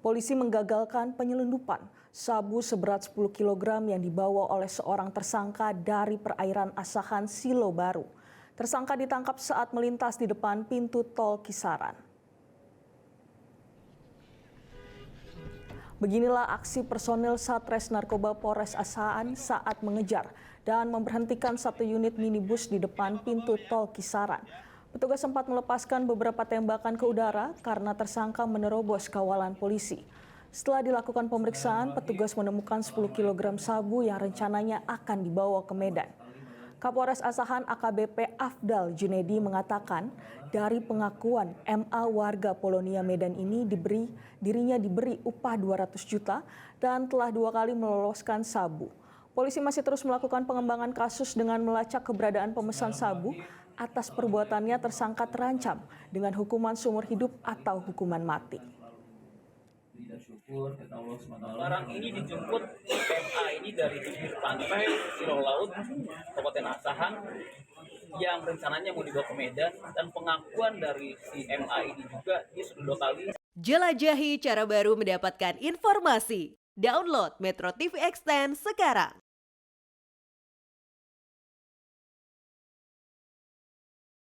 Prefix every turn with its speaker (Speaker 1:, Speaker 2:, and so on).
Speaker 1: Polisi menggagalkan penyelundupan sabu seberat 10 kg yang dibawa oleh seorang tersangka dari perairan Asahan, Silo Baru. Tersangka ditangkap saat melintas di depan pintu tol Kisaran. Beginilah aksi personil Satres Narkoba Polres Asahan saat mengejar dan memberhentikan satu unit minibus di depan pintu tol Kisaran. Petugas sempat melepaskan beberapa tembakan ke udara karena tersangka menerobos kawalan polisi. Setelah dilakukan pemeriksaan, petugas menemukan 10 kg sabu yang rencananya akan dibawa ke Medan. Kapolres Asahan AKBP Afdal Junedi mengatakan dari pengakuan MA warga Polonia Medan ini dirinya diberi upah 200 juta dan telah 2 kali meloloskan sabu. Polisi masih terus melakukan pengembangan kasus dengan melacak keberadaan pemesan sabu. Atas perbuatannya tersangka terancam dengan hukuman seumur hidup atau hukuman mati.
Speaker 2: Barang ini dijemput MA ini dari bibir pantai Silo Laut, Kabupaten Asahan, yang rencananya mau dibawa ke Medan, dan pengakuan dari si MA ini juga dia sudah 2 kali.
Speaker 3: Jelajahi cara baru mendapatkan informasi. Download Metro TV Extend sekarang.